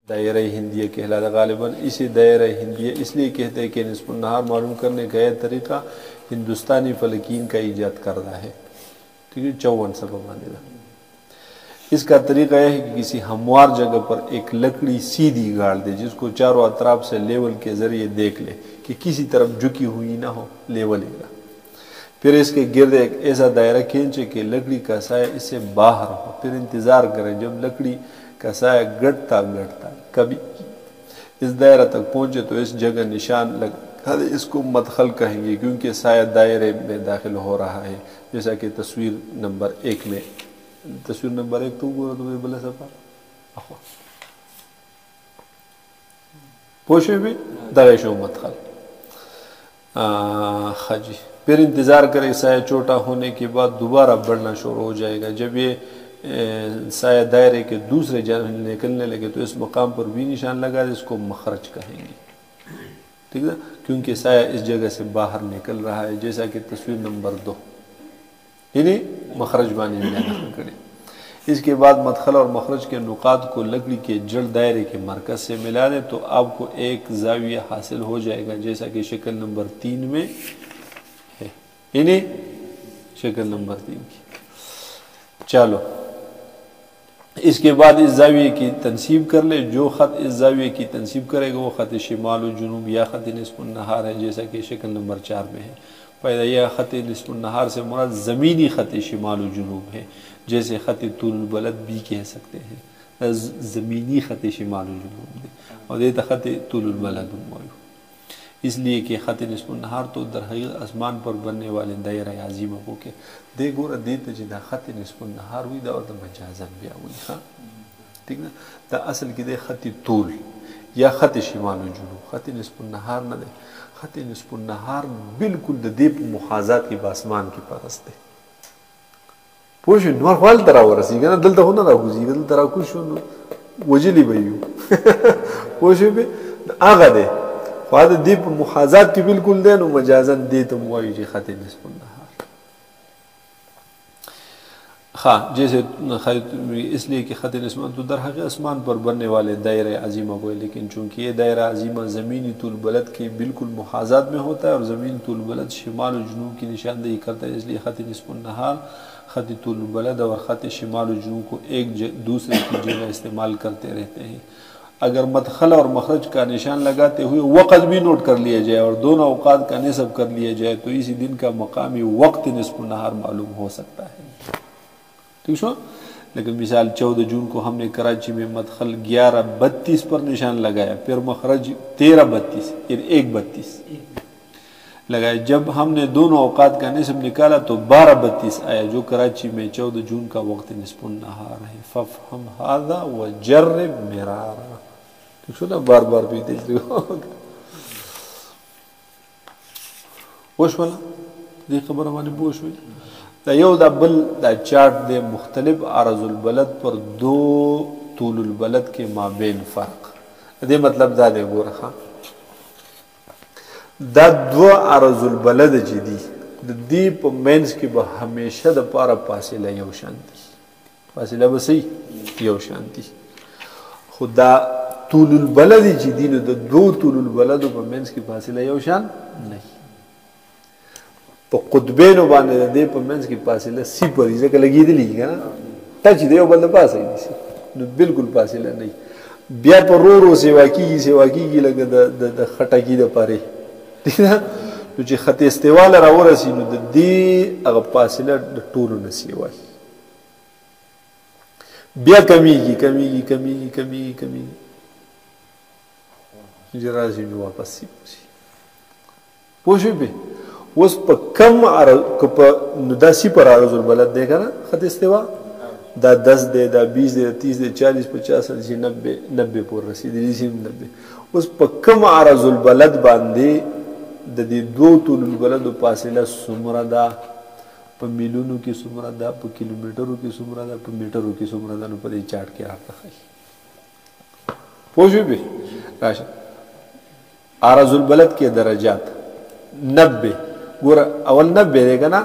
دائرہ ہندیہ کہلاتا غالباً اسے دائرہ ہندیہ اس لیے کہتے ہیں کہ نصف النہار معلوم کرنے کا یہ طریقہ ہندوستانی فلکین کا ایجاد کردہ ہے، ٹھیک ہے، 54 سبب مانے گا۔ اس کا طریقہ یہ ہے کہ کسی ہموار جگہ پر ایک لکڑی سیدھی گاڑ دے جس کو چاروں اطراف سے لیول کے ذریعے دیکھ لے کہ کسی طرف جھکی ہوئی نہ ہو، لیول ہے گا۔ پھر اس کے گرد ایک ایسا دائرہ کھینچے کہ لکڑی کا سایہ اس سے باہر ہو، پھر انتظار کریں جب لکڑی کا سایہ گھٹتا کبھی اس دائرہ تک پہنچے تو اس جگہ نشان لگا دے، اس کو مدخل کہیں گے کیونکہ سایہ دائرے میں داخل ہو رہا ہے، جیسا کہ تصویر نمبر 1 میں۔ تصویر نمبر 1 تو گورا تو بلا سپا اخوا پوشے بھی دغیشو مدخل خجی۔ پھر انتظار کرے سایہ چھوٹا ہونے کے بعد دوبارہ بڑھنا شروع ہو جائے گا۔ جب یہ سایہ دائرے کے دوسرے جانب نکلنے لگے تو اس مقام پر بھی نشان لگا دے، اس کو مخرج کہیں گے، ٹھیک ہے، کیونکہ سایہ اس جگہ سے باہر نکل رہا ہے، جیسا کہ تصویر نمبر 2 یعنی مخرج بانی میں کرے۔ اس کے بعد مدخل اور مخرج کے نقاط کو لکڑی کے جڑ دائرے کے مرکز سے ملا دیں تو آپ کو ایک زاویہ حاصل ہو جائے گا، جیسا کہ شکل نمبر 3 میں ہے، یعنی شکل نمبر 3 کی۔ چلو اس کے بعد اس زاویے کی تنصیب کر لے، جو خط اس زاویے کی تنصیب کرے گا وہ خط شمال و جنوب یا خط نصف النہار ہے، جیسا کہ شکل نمبر 4 میں ہے۔ پیدا یہ خط نصف النہار سے مراد زمینی خط شمال و جنوب ہے، جیسے خط طول البلد بھی کہہ سکتے ہیں، زمینی خط شمال و جنوب ہے، اور دیتا خط طول البلد موجود، اس لیے کہ خط نصف النہار تو در حقیقت اسمان پر بننے والے دائرہ عظیمہ کو کہ دے گورا دیتا جی دا خط نصف النہار ہوئی دا اور دا مجازن بیا ہوئی، ہاں ٹھیک نا، دا اصل کی دے خط طول یا خط شمال و جنوب، خط نصف النہار نہ دے، خط نصف النہار بالکل دا دیپ محاذات کی باسمان کی پرست دے، پوشو نور خوال ترا ورسی گا نا، دلتا ہونا را گوزی گا، دلتا را کشو وجلی بیو پوشو بے آغا دے خواہد دیپ محاذات کی بالکل دے نو مجازن دے تو موائی جی خط نصف النہار، خواہ جیسے اس لیے کہ خط نصف تو در حقیقت اسمان پر بننے والے دائرہ عظیمہ کو ہے، لیکن چونکہ یہ دائرہ عظیمہ زمینی طول بلد کے بالکل محاذات میں ہوتا ہے اور زمینی طول بلد شمال و جنوب کی نشاندہی کرتا ہے، اس لیے خط نصف النہار خط طول البلد اور خط شمال و جنوب کو ایک دوسرے کی جگہ استعمال کرتے رہتے ہیں۔ اگر مدخل اور مخرج کا نشان لگاتے ہوئے وقت بھی نوٹ کر لیا جائے اور دونوں اوقات کا نصب کر لیا جائے تو اسی دن کا مقامی وقت نصف النہار معلوم ہو سکتا ہے، ٹھیک شو؟ لیکن مثال 14 جون کو ہم نے کراچی میں مدخل 11:32 پر نشان لگایا، پھر مخرج 13:32 یعنی 1:32 لگایا۔ جب ہم نے دونوں اوقات کا نصب نکالا تو 12:32 آیا، جو کراچی میں 14 جون کا وقت نصف النہار ہے۔ فَفْهَمْ هَذَا وَجَرِّبْ مِرَارًا، ٹھیک شو نا، بار بار بھی دیکھ لو بوش والا دی خبر ہمانی بوش ہوئی دا یو دا بل دا چارٹ دے مختلف عرض البلد پر دو طول البلد کے مابین فرق دے، مطلب دا دے گو رخا دا دو عرض البلد جی دی پا مینس کی با ہمیشہ دا پارا فاصلہ یو شانتی، فاصلہ بسی یو شانتی، خدا طول البلد جی دی دا دو طول البلد پا مینس کی فاصلہ یو شان نہیں، پا قطبینو بانے دے پا مینس کی فاصلہ سی پر ہی زکا لگی دلی گا نا ٹچ دے بلد پاس ہے نہیں، بالکل فاصلہ نہیں، بیا پا رو رو سیواکی کی لگا دا خٹاکی دا پارے، ٹھیک نا، نو چی خط استوال را ورسی نو دا دی اگا فاصلہ دا طولو نسیوائی، بیا کمی جراسی جو واپس سی پوسی پوشوی پہ اس پا کم عرض کپا دا سی پر عرض البلد دے گا نا خط استوا دا 10 دے دا 20 دے 30 دے 40 50 90 پور رسی دی 90 اس پا کم عرض البلد باندے دا دی دو طول البلد فاصلہ سمرہ دا پا میلونو کی سمرہ دا پا کلومیٹروں کی سمرہ دا پا میٹروں کی سمرہ دا نو پا دی چاٹ کے آپ خواہی پوشوی بھی راشا عرض البلد کے درجات 90 گورا اول 90 دے گا نا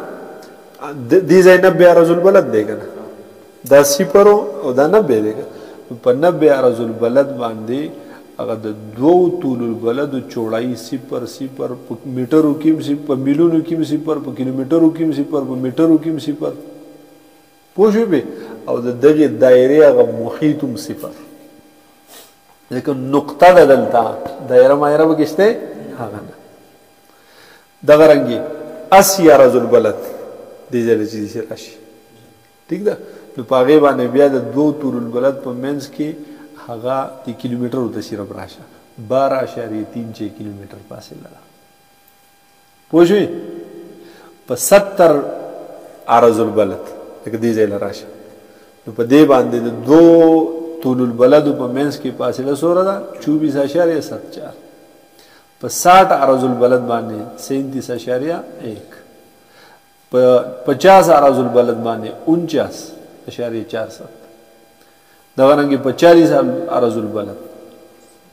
دیزای 90 عرض البلد دے گا نا دا 0 اور دا 90 دے گا، په 90 عرض البلد باندې هغه د دوو طول البلد چوړای 0 0 په میټرو کې 0 په میلیونو کې 0 په کیلومترو کې 0 په میټرو کې 0 پوه شو به او د دغه دایره هغه محیطم 0 لیکن نقطه د دلته دایره مایره وګشته هغه نه دغه رنګي 80 عرض البلد دې ځل چې راشي ٹھیک ده نو پاغه باندې بیا د دوو طول البلد په منځ کې هغه د کیلومترو د صرف راشه 12.36 کیلومتر فاصله ده پوه شئ په 70 عرض البلد لکه دې ځای راشه نو په دې باندې د دوو طول البلد په منځ کې فاصله سوره ده 24.74 په 60 عرض البلد باندې 37.1 په 50 عرض البلد باندې 49.47 دغه رنګه په 40 عرض البلد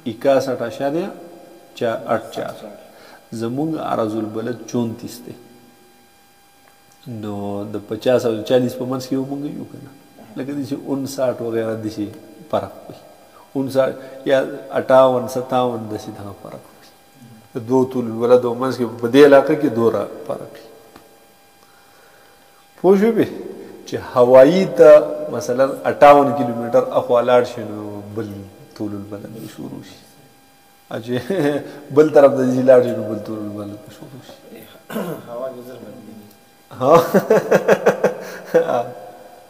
61.84 زمونږ عرض البلد 34 دی نو د 50 او 40 په منځ کې ومنګ یو کنه لکه دې چې 59 وغیرہ دي شي فرق وي 59 یا 58 57 د سي دغه فرق وي د دوه طول البلد او منځ کې په دې علاقه کې دوره فرق وي پوه شو به چې هوایی ته مثلا 58 کیلومتر اخوالاړ شنو بل طول البلد شروع شي اجه بل طرف د ځلاړ شنو بل طول البلد شروع شي هوا گزر بدلی ها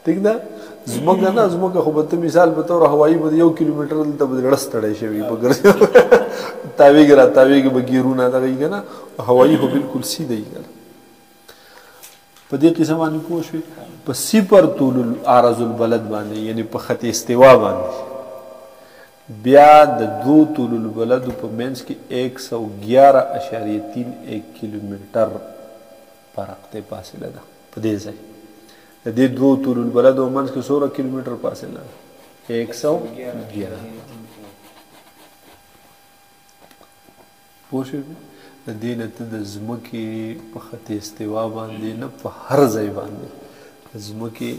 ٹھیک ده زموږ نه زموږ خو به مثال به تور هوایی به 1 کیلومتر دلته به رستړی شي په ګرځي تاویګ به ګیرونه دغه کنه هوایی خو بالکل سیده یې په دې قسم باندې پوه شئ په 0 طول عرض البلد باندې یعنی په خط استوا باندې بیا د دو طول البلد په منځ کې 111.31 کیلومتر فرق ته فاصله ده په دې ځای د دې دو طول البلد په منځ کې 16 کیلومتر فاصله ده 111 پوه شئ د دې نه ته د ځمکې په خط استوا باندې نه په هر ځای باندې ځمکې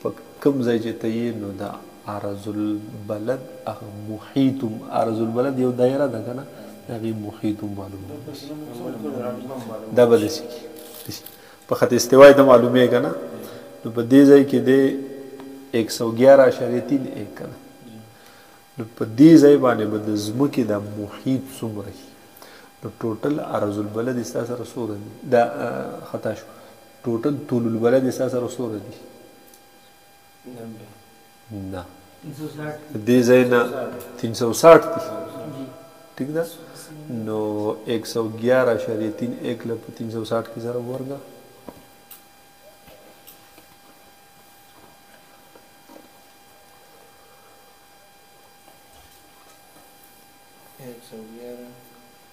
په کوم ځای چې ته یې نو دا عرض البلد هغه محیطم عرض البلد یو دایره ده که نه هغې محیطم معلومه دا به داسې کي په خط استوا یې ته معلومې که نه نو په دې ځای کې دی 111.31 که نه نو په دې ځای باندې به د ځمکې دا محیط څومره وي نو ټوټل عرض البلد ستا سره څومره دي دا خطا شو ټوټل طول البلد ستا سره څومره دي نه دې ځای نه 360 دي ٹھیک ده نو 111.31 له 360 کې سره ورګه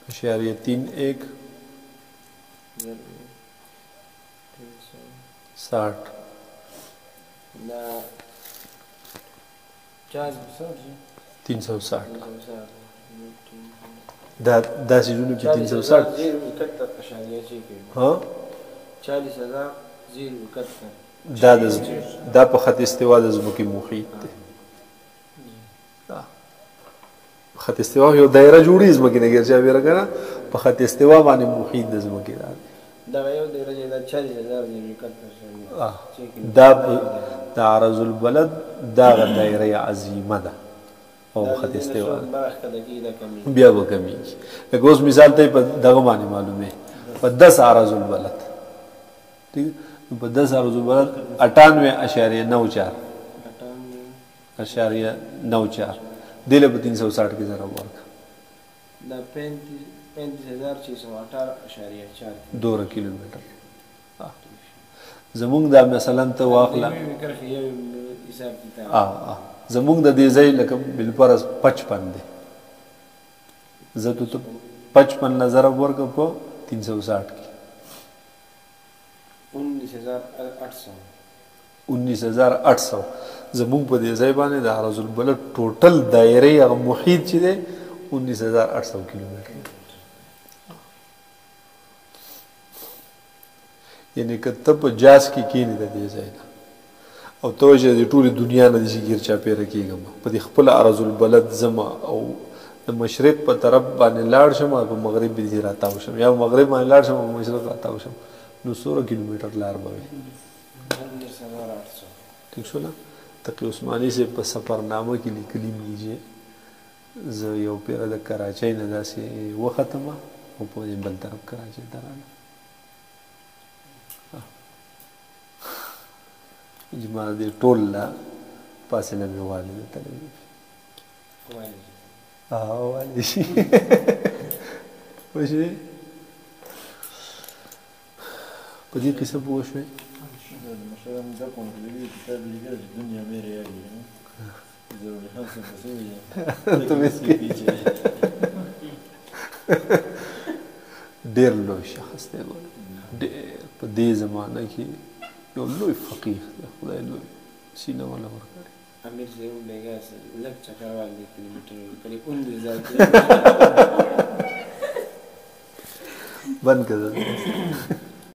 اشاریه 3.1 60 360 دا سیزونه کې 360 ها 40,071 دا په خط استوا د ځمکې محیط دی خط استوا یو دایره جوړی ځمکې نه ګرځي بیره کنه په خط استوا باندې محیط د ځمکې دا یو دایره چې دا 40,071 دا عرض البلد دا دایره عظیمه ده او خط استوا بیا به کمیږي لکه اوس مثال ته په دغه باندې معلومه په 10 عرض البلد ٹھیک په 10 عرض البلد 98.94 دله په 360 کې ضرب ورکړه دا 35,618.4 2 کیلومتر زمونږ دا مثلا ته واخله زمونږ د دې ځای لکه بالفرض 55 دی زه ته 55 نه ضرب ورکړه په 360 کې 19,800 زمونږ په دې ځای باندې د عرض البلد ټوټل دایره هغه محیط چې دی 19,800 کیلومتر یعنی که ته په جاز کې کینې د دې ځای نه او توجه د ټولې دنیا نه دې ګیر چاپېره کېږم په دې خپل ارض البلد ځمه او د مشرق په طرف باندې لاړ شم او په مغرب باندې راتاو شم یا مغرب باندې لاړ شم او مشرق راتاو شم نو 16 کیلومتر لار به وي ٹھیک شو نه تقی عثماني سے په سفرنامه کې لیکلي میږي زه یو پیره د کراچۍ نه داسې وختمه او په بل طرف کراچۍ ته راغلم جما دې ټول لا فاصله مې والده تلوي والي شي وشي په دې قصه پوه شوې مثلا ده كونفليكت كتاب اللي جاي الدنيا ميري يعني ضروري خمسة بسوية ته مسكين ډېر لوی شخص دی ډېر په دې زمانه کې یو لوی فقیه دی خدای لوی سینه والا ورکړي امیر صاحب بیګا لږ چکر والي کیلومتر قریب 19,000 بند کړه